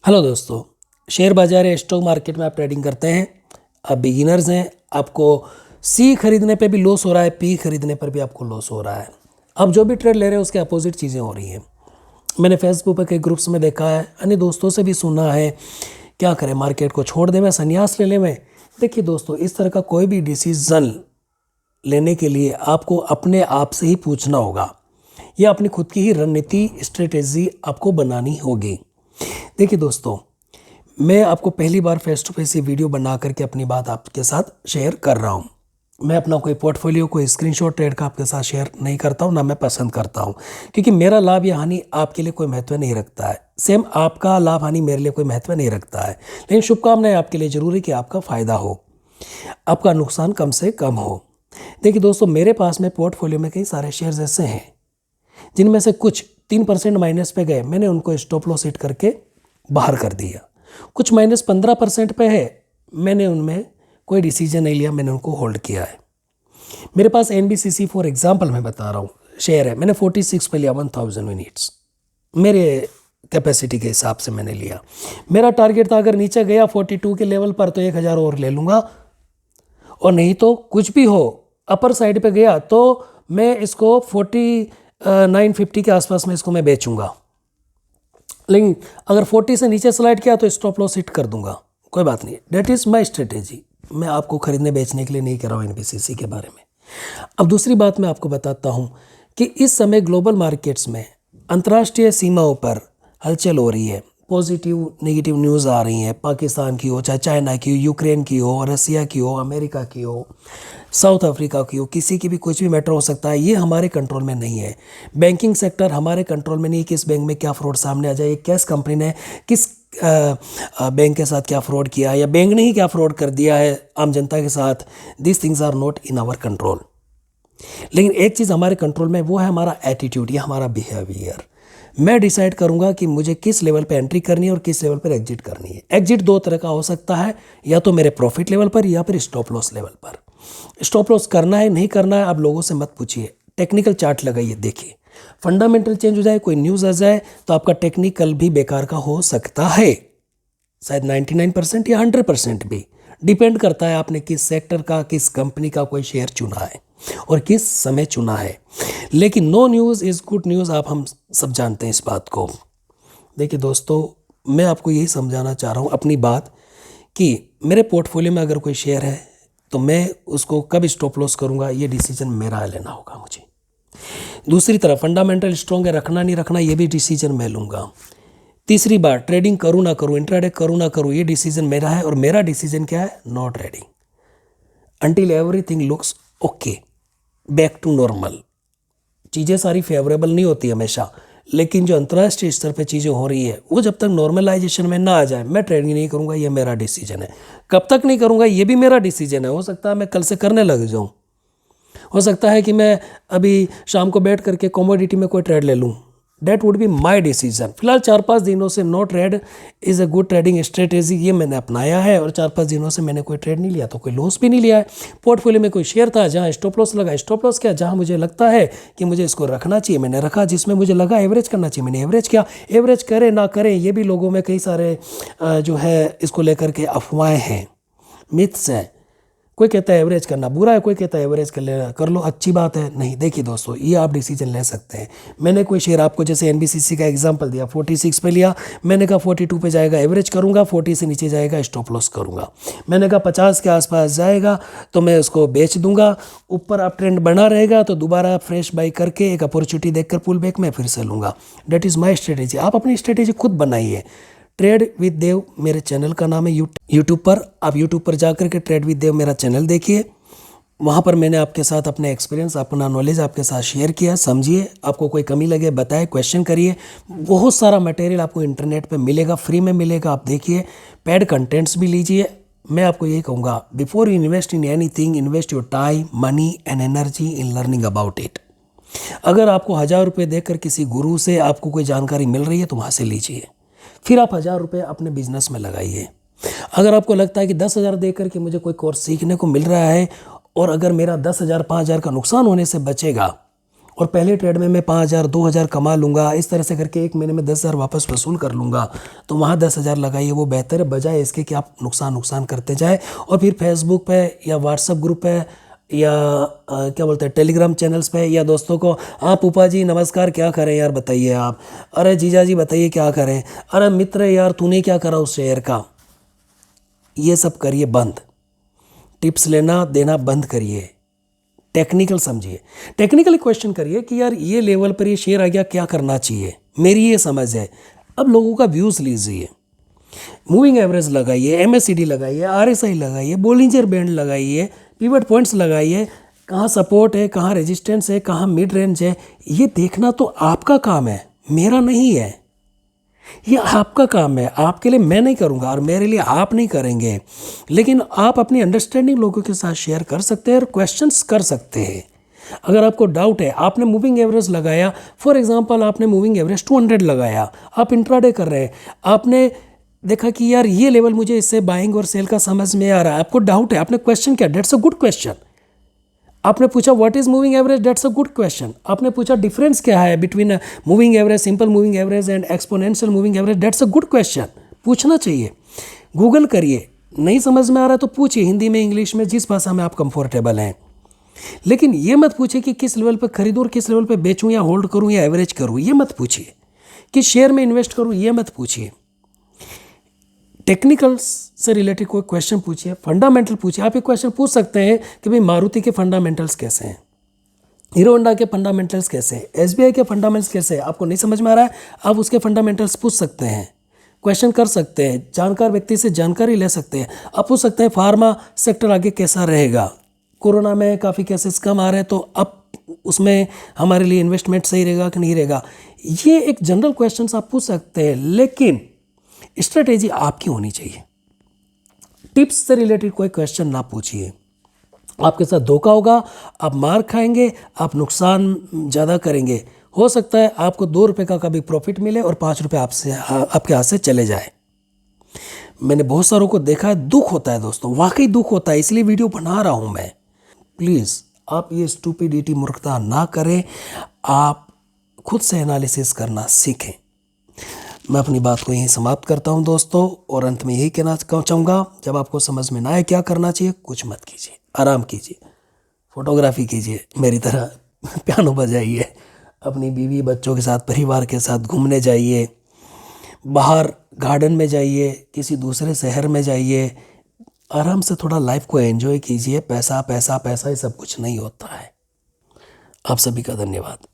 Hello दोस्तों। Share बाजार या स्टॉक मार्केट में आप ट्रेडिंग करते हैं, आप बिगिनर्स हैं, आपको सी खरीदने पे भी लॉस हो रहा है, पी खरीदने पर भी आपको लॉस हो रहा है। अब जो भी ट्रेड ले रहे हैं उसके अपोजिट चीज़ें हो रही हैं। मैंने फेसबुक पर कई ग्रुप्स में देखा है, अन्य दोस्तों से भी सुना है, क्या करें, मार्केट को छोड़ दें, मैं संन्यास ले लें मैं। देखिए दोस्तों, इस तरह का कोई भी डिसीज़न लेने के लिए आपको अपने आप से ही पूछना होगा या अपनी खुद की ही रणनीति स्ट्रेटेजी आपको बनानी होगी। देखिए दोस्तों, मैं आपको पहली बार फेस टू फेस ये वीडियो बना करके अपनी बात आपके साथ शेयर कर रहा हूँ। मैं अपना कोई पोर्टफोलियो, कोई स्क्रीनशॉट ट्रेड का आपके साथ शेयर नहीं करता हूँ, ना मैं पसंद करता हूँ, क्योंकि मेरा लाभ या हानि आपके लिए कोई महत्व नहीं रखता है। सेम आपका लाभ हानि मेरे लिए कोई महत्व नहीं रखता है। लेकिन शुभकामनाएं आपके लिए जरूरी कि आपका फ़ायदा हो, आपका नुकसान कम से कम हो। देखिए दोस्तों, मेरे पास में पोर्टफोलियो में कई सारे शेयर्स ऐसे हैं जिनमें से कुछ 3% माइनस पे गए, मैंने उनको स्टॉप लॉस हिट करके बाहर कर दिया। कुछ -15% पे है, मैंने उनमें कोई डिसीजन नहीं लिया, मैंने उनको होल्ड किया है। मेरे पास NBCC फॉर एग्जांपल मैं बता रहा हूँ शेयर है, मैंने 46 पे लिया, 1000 यूनिट्स मेरे कैपेसिटी के हिसाब से मैंने लिया। मेरा टारगेट था अगर नीचे गया 42 के लेवल पर तो 1000 और ले लूँगा, और नहीं तो कुछ भी हो अपर साइड पे गया तो मैं इसको 4950 के आसपास में इसको मैं बेचूंगा। लेकिन अगर 40 से नीचे स्लाइड किया तो स्टॉप लॉस हिट कर दूंगा, कोई बात नहीं। That is my strategy. मैं आपको खरीदने बेचने के लिए नहीं कह रहा हूँ NBCC के बारे में। अब दूसरी बात मैं आपको बताता हूँ कि इस समय ग्लोबल मार्केट्स में अंतर्राष्ट्रीय सीमाओं पर हलचल हो रही है, पॉजिटिव नेगेटिव न्यूज़ आ रही हैं। पाकिस्तान की हो, चाहे चाइना की हो, यूक्रेन की हो, रसिया की हो, अमेरिका की हो, साउथ अफ्रीका की हो, किसी की भी कुछ भी मैटर हो सकता है। ये हमारे कंट्रोल में नहीं है। बैंकिंग सेक्टर हमारे कंट्रोल में नहीं है, किस बैंक में क्या फ्रॉड सामने आ जाए, किस कंपनी ने किस बैंक के साथ क्या फ्रॉड किया है, या बैंक ने ही क्या फ्रॉड कर दिया है आम जनता के साथ। This things are not in our control. लेकिन एक चीज़ हमारे कंट्रोल में, वो है हमारा एटीट्यूड या हमारा बिहेवियर। मैं डिसाइड करूंगा कि मुझे किस लेवल पे एंट्री करनी है और किस लेवल पर एग्जिट करनी है। एग्जिट दो तरह का हो सकता है, या तो मेरे प्रॉफिट लेवल पर या फिर स्टॉप लॉस लेवल पर। स्टॉप लॉस करना है नहीं करना है आप लोगों से मत पूछिए, टेक्निकल चार्ट लगाइए, देखिए फंडामेंटल चेंज हो जाए, कोई न्यूज़ आ जाए तो आपका टेक्निकल भी बेकार का हो सकता है, शायद 99% या 100% भी। डिपेंड करता है आपने किस सेक्टर का, किस कंपनी का कोई शेयर चुना है और किस समय चुना है। लेकिन no news is good news, आप हम सब जानते हैं इस बात को। देखिए दोस्तों, मैं आपको यही समझाना चाह रहा हूँ अपनी बात, कि मेरे पोर्टफोलियो में अगर कोई शेयर है तो मैं उसको कब स्टॉप लॉस करूँगा, ये डिसीजन मेरा लेना होगा मुझे। दूसरी तरफ फंडामेंटल स्ट्रॉन्ग है, रखना नहीं रखना ये भी डिसीजन मैं लूँगा। तीसरी बात, ट्रेडिंग करूँ ना करूँ, इंट्राडे करूँ ना करूँ, ये डिसीजन मेरा है। और मेरा डिसीजन क्या है? No trading until everything looks okay, back to normal. चीज़ें सारी फेवरेबल नहीं होती हमेशा, लेकिन जो अंतर्राष्ट्रीय स्तर पे चीज़ें हो रही है वो जब तक नॉर्मलाइजेशन में ना आ जाए, मैं ट्रेडिंग नहीं करूँगा, ये मेरा डिसीजन है। कब तक नहीं करूँगा ये भी मेरा डिसीजन है। हो सकता है मैं कल से करने लग जाऊँ, हो सकता है कि मैं अभी शाम को बैठ करके कमोडिटी में कोई ट्रेड ले लूँ। That would be my decision. फिलहाल 4-5 दिनों से no trade is a good trading strategy, ये मैंने अपनाया है, और 4-5 दिनों से मैंने कोई ट्रेड नहीं लिया तो कोई लॉस भी नहीं लिया है। पोर्टफोलियो में कोई शेयर था जहाँ स्टॉप लॉस लगा, स्टॉप लॉस किया। जहाँ मुझे लगता है कि मुझे इसको रखना चाहिए मैंने रखा, जिसमें मुझे लगा एवरेज करना चाहिए मैंने एवरेज किया। एवरेज करे ना करें ये भी लोगों में कई सारे जो है इसको लेकर के अफवाहें हैं, मिथ्स हैं। कोई कहता है एवरेज करना बुरा है, कोई कहता है एवरेज कर लो अच्छी बात है। नहीं, देखिए दोस्तों, ये आप डिसीजन ले सकते हैं। मैंने कोई शेयर आपको जैसे NBCC का एग्जांपल दिया, 46 पे लिया, मैंने कहा 42 पे जाएगा एवरेज करूंगा, 40 से नीचे जाएगा स्टॉप लॉस करूंगा। मैंने कहा 50 के आसपास जाएगा तो मैं उसको बेच दूंगा, ऊपर आप ट्रेंड बना रहेगा तो दोबारा फ्रेश बाई करके एक अपॉर्चुनिटी देखकर पुल बैक में फिर से लूँगा। That is my strategy. आप अपनी स्ट्रेटेजी खुद बनाइए। ट्रेड विद देव मेरे चैनल का नाम है यूट्यूब पर। आप यूट्यूब पर जाकर के ट्रेड विद देव मेरा चैनल देखिए, वहाँ पर मैंने आपके साथ अपने एक्सपीरियंस, अपना नॉलेज आपके साथ शेयर किया। समझिए, आपको कोई कमी लगे बताए, क्वेश्चन करिए। बहुत सारा मटेरियल आपको इंटरनेट पे मिलेगा, फ्री में मिलेगा, आप देखिए। पेड कंटेंट्स भी लीजिए। मैं आपको यही कहूँगा, before you invest in anything, invest your time, money and energy in learning about it. अगर आपको 1000 रुपये देकर किसी गुरु से आपको कोई जानकारी मिल रही है तो वहाँ से लीजिए, फिर आप 1000 रुपये अपने बिजनेस में लगाइए। अगर आपको लगता है कि 10,000 देकर के मुझे कोई कोर्स सीखने को मिल रहा है, और अगर मेरा 10,000 5,000 का नुकसान होने से बचेगा और पहले ट्रेड में मैं 5,000 2,000 कमा लूँगा, इस तरह से करके एक महीने में 10,000 वापस वसूल कर लूँगा, तो वहाँ 10,000 लगाइए, वो बेहतर है बजाय इसके कि आप नुकसान करते जाए और फिर फेसबुक पे या व्हाट्सएप ग्रुप पे या क्या बोलते हैं टेलीग्राम चैनल्स पे या दोस्तों को, हाँ पूपा जी नमस्कार, क्या करें यार बताइए आप, अरे जीजा जी बताइए क्या करें, अरे मित्र यार तूने क्या करा उस शेयर का, ये सब करिए बंद। टिप्स लेना देना बंद करिए, टेक्निकल समझिए, टेक्निकली क्वेश्चन करिए कि यार ये लेवल पर ये शेयर आ गया, क्या करना चाहिए, मेरी ये समझ है। अब लोगों का व्यूज़ लीजिए, मूविंग एवरेज लगाइए, एमएससीडी लगाइए, आरएसआई लगाइए, बोलिंजर बैंड लगाइए, पिवट पॉइंट्स लगाइए, कहाँ सपोर्ट है, कहाँ रेजिस्टेंस है, कहाँ मिड रेंज है, ये देखना तो आपका काम है, मेरा नहीं है। ये आपका काम है, आपके लिए मैं नहीं करूँगा और मेरे लिए आप नहीं करेंगे, लेकिन आप अपनी अंडरस्टैंडिंग लोगों के साथ शेयर कर सकते हैं और क्वेश्चंस कर सकते हैं। अगर आपको डाउट है, आपने मूविंग एवरेज लगाया, फॉर एग्जांपल आपने मूविंग एवरेज 200 लगाया, आप इंट्राडे कर रहे हैं, आपने देखा कि यार ये लेवल मुझे इससे बाइंग और सेल का समझ में आ रहा है, आपको डाउट है, आपने क्वेश्चन किया, डेट्स अ गुड क्वेश्चन। आपने पूछा what is moving average, dates a good question. आपने पूछा डिफरेंस क्या है between moving average, simple moving average and exponential moving average, dates a good question. पूछना चाहिए, गूगल करिए, नहीं समझ में आ रहा है तो पूछिए, हिंदी में इंग्लिश में जिस भाषा में आप कंफर्टेबल हैं, लेकिन ये मत पूछिए कि किस लेवल पर खरीदूं और किस लेवल पर बेचूं या होल्ड करूं या एवरेज करूं, ये मत पूछिए। किस शेयर में इन्वेस्ट करूं, ये मत पूछिए। टेक्निकल से रिलेटेड कोई क्वेश्चन पूछिए, फंडामेंटल पूछिए। आप एक क्वेश्चन पूछ सकते हैं कि भाई मारुति के फंडामेंटल्स कैसे हैं, हीरो होंडा के फंडामेंटल्स कैसे हैं, एसबीआई के फंडामेंटल्स कैसे हैं। आपको नहीं समझ में आ रहा है, आप उसके फंडामेंटल्स पूछ सकते हैं, क्वेश्चन कर सकते हैं, जानकार व्यक्ति से जानकारी ले सकते हैं। आप पूछ सकते हैं फार्मा सेक्टर आगे कैसा रहेगा, कोरोना में काफ़ी केसेस कम आ रहे हैं, तो अब उसमें हमारे लिए इन्वेस्टमेंट सही रहेगा कि नहीं रहेगा। ये एक जनरल क्वेश्चन आप पूछ सकते हैं, लेकिन स्ट्रेटेजी आपकी होनी चाहिए। टिप्स से रिलेटेड कोई क्वेश्चन ना पूछिए, आपके साथ धोखा होगा, आप मार खाएंगे, आप नुकसान ज़्यादा करेंगे। हो सकता है आपको 2 रुपये का कभी प्रॉफिट मिले और 5 रुपये आपके हाथ से चले जाए। मैंने बहुत सारों को देखा है, दुख होता है दोस्तों, वाकई दुख होता है, इसलिए वीडियो बना रहा हूँ मैं। प्लीज़ आप ये स्टूपिडिटी मूर्खता ना करें, आप खुद से एनालिसिस करना सीखें। मैं अपनी बात को यहीं समाप्त करता हूं दोस्तों, और अंत में यही कहना चाहूँगा, जब आपको समझ में ना आए क्या करना चाहिए, कुछ मत कीजिए, आराम कीजिए, फोटोग्राफी कीजिए, मेरी तरह पियानो बजाइए, अपनी बीवी बच्चों के साथ परिवार के साथ घूमने जाइए, बाहर गार्डन में जाइए, किसी दूसरे शहर में जाइए, आराम से थोड़ा लाइफ को एंजॉय कीजिए। पैसा पैसा पैसा ये सब कुछ नहीं होता है। आप सभी का धन्यवाद।